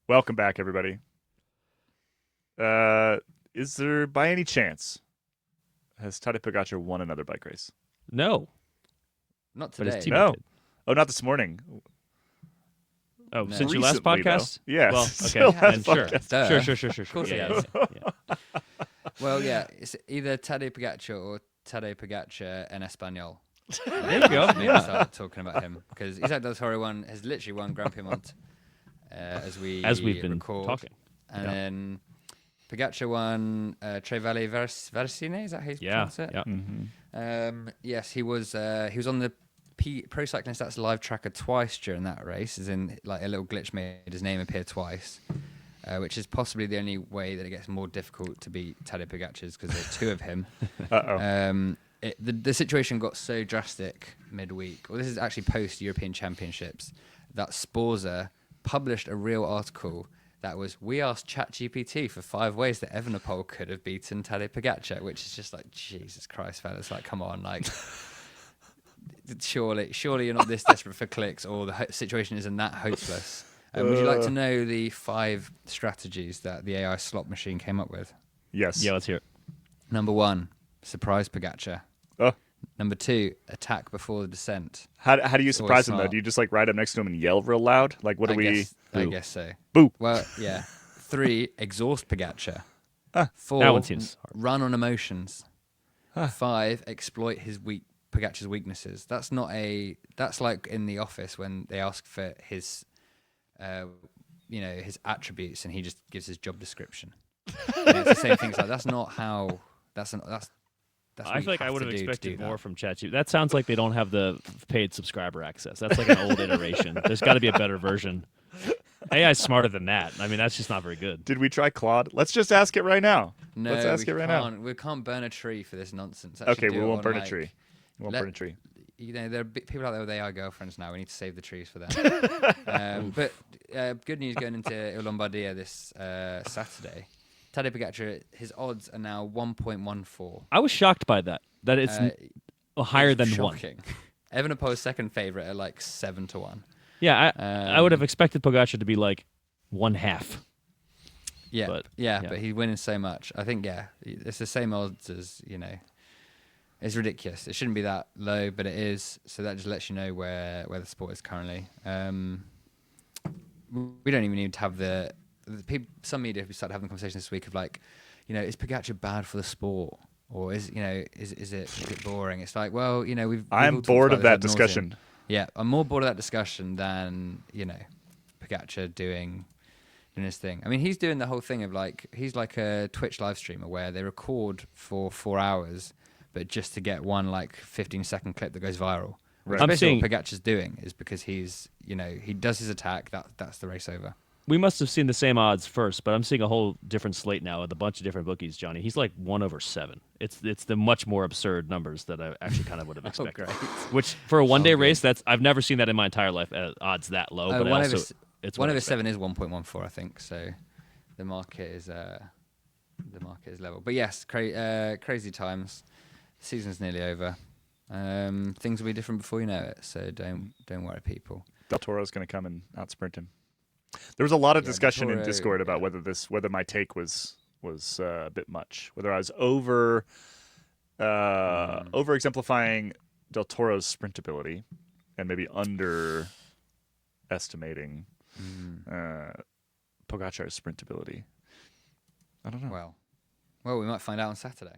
Welcome back, everybody. Is there, by any chance, has Tadej Pogačar won another bike race? No. Not But his today. teammate No. did. Oh, not this morning. Oh, No. since your last Recently, though. podcast? Yes. Well, Since okay. your Then last sure. podcast. Duh. Sure. Of course he yeah, has. yeah. Well, yeah, it's either Tadej Pogačar or Tadej Pogačar en Español. There you go. Maybe Yeah. start talking about him because Isaac Del Toro has literally won Grand Piedmont as we've been record. talking. And Yeah. then Pogačar won Trevally Versine. Is that how you pronounce it? Yeah. Yes, he was on the Pro Cycling Stats live tracker twice during that race. As in, like a little glitch made his name appear twice, which is possibly the only way that it gets more difficult to beat Tadej Pogačar's because there's two of him. The situation got so drastic midweek. Well, this is actually post European Championships that Sporza published a real article that was, we asked ChatGPT for 5 ways that Evenepoel could have beaten Tadej Pogačar, which is just like, Jesus Christ, fellas, like, come on, like, surely you're not this desperate for clicks, or the situation isn't that hopeless. Would you like to know the 5 strategies that the AI slot machine came up with? Yes. Yeah, let's hear it. Number 1, surprise Pogačar. Oh. Number 2, attack before the descent. How do you It's surprise him, always though? smart. Do you just, like, ride up next to him and yell real loud? Like, what do we... I guess so. Boo. Well, yeah. 3, exhaust Pogačar. That 4, one seems hard. run on emotions. 5, exploit Pogačar's weaknesses. That's like in The Office when they ask for his, his attributes, and he just gives his job description. It's the same thing. Like, that's not how. That's I feel like I would have expected more that. from ChatGPT. That sounds like they don't have the paid subscriber access. That's like an old iteration. There's got to be a better version. AI is smarter than that. I mean, that's just not very good. Did we try Claude? Let's just ask it right now. No, Let's ask it right now. We can't burn a tree for this nonsense. Okay, we won't burn a tree. We won't burn a tree. You know, there are people out there with AI girlfriends now. We need to save the trees for them. But good news going into Lombardia this Saturday. Tadej Pogačar, his odds are now 1.14. I was shocked by that. That it's higher than shocking. 1. Evenepoel's second favorite at like 7-1. Yeah, I would have expected Pogačar to be like 1/2. Yeah, But, but he's winning so much. I think, it's the same odds as, it's ridiculous. It shouldn't be that low, but it is. So that just lets you know where the sport is currently. We don't even need to have the people. Some media have started having the conversation this week of like, is Pogačar bad for the sport, or is it boring? It's like, well, I'm all talked bored about of this that ad nauseam. discussion. Yeah, I'm more bored of that discussion than Pogačar doing his thing. I mean, he's doing the whole thing of like, he's like a Twitch live streamer where they record for 4 hours, but just to get one like 15-second clip that goes viral. Right. Which I'm basically seeing- what Pogačar's doing is because he's, he does his attack. That's the race over. We must have seen the same odds first, but I'm seeing a whole different slate now with a bunch of different bookies, Johnny. He's like 1/7. It's the much more absurd numbers that I actually kind of would have expected. great. Which for a one-day good. race, I've never seen that in my entire life. Odds that low, but one also over, it's 1/7 is 1.14, I think. So the market is level. But yes, crazy times. The season's nearly over. Things will be different before you know it. So don't worry, people. Del Toro's going to come and outsprint him. There was a lot of Del discussion in Toro, Discord about whether my take was a bit much, whether I was over exemplifying Del Toro's sprint ability and maybe underestimating Pogačar's sprint ability. I don't know. Well, we might find out on Saturday.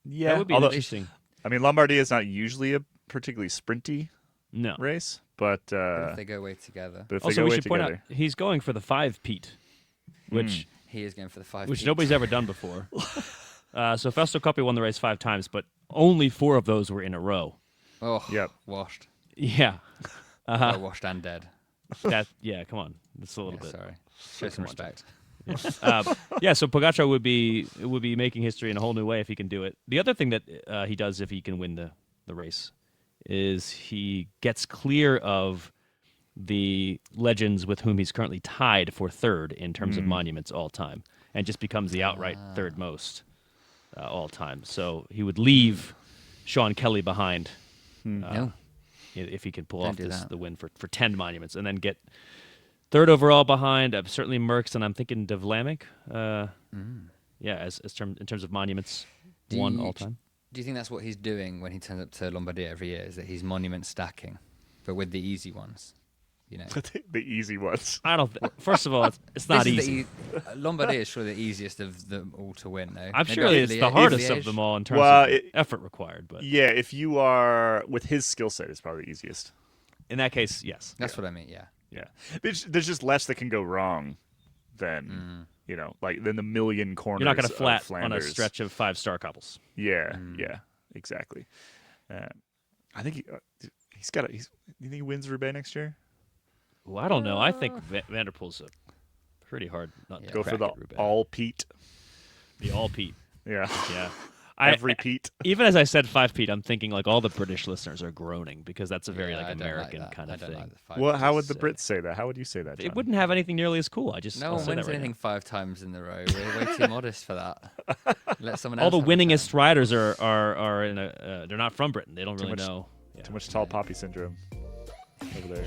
Yeah, that would be interesting. I mean, Lombardia is not usually a particularly sprinty No. race, but If they go away together. if they Also, go we away should point out together, he's going for the 5 Pete, which He is going for the 5. which nobody's ever done before. So Fausto Coppi won the race 5 times, but only 4 of those were in a row. Oh, Yep. washed. Yeah. Well, washed and dead. Yeah, come on. That's a little bit. Sorry. Show some respect. So Pogačar would be making history in a whole new way if he can do it. The other thing that he does if he can win the race is he gets clear of the legends with whom he's currently tied for third in terms of monuments all time, and just becomes the outright third most all time. So he would leave Sean Kelly behind No. if he can pull Don't off do that. the win for 10 monuments, and then get Third overall behind certainly Merckx, and I'm thinking De Vlaeminck. Yeah, in terms of monuments, one all time. Do you think that's what he's doing when he turns up to Lombardia every year? Is that he's monument stacking, but with the easy ones? You know, the easy ones. I don't. First of all, it's not This is easy. Lombardia is surely the easiest of them all to win, though. I'm Maybe sure after it's the Liège. hardest of Liège? them all in terms Well, of effort required. But Yeah, if you are with his skill set, it's probably the easiest. in that case, yes. That's what I mean. Yeah. Yeah, there's just less that can go wrong than than the million corners. You're not going to of flat on a Flanders. stretch of 5-star couples. Yeah, yeah, exactly. I think he's got. You think he wins Roubaix next year? Well, I don't know. I think Vanderpool's a pretty hard nut to Yeah. Go crack for the at Roubaix. all Pete. The all Pete. Yeah, Yeah. every Pete. Even as I said 5 Pete, I'm thinking like all the British listeners are groaning because that's a very Yeah, like I don't American that. kind I of don't thing. like the five Well, how would just, the Brits say that? How would you say that, John? It wouldn't have anything nearly as cool. No I'll one say wins that right anything now. 5 times in a row. We're way too modest for that. Let someone All else. the have a turn. winningest riders are in a. They're not from Britain. They don't really much- know. Too much tall poppy syndrome over there.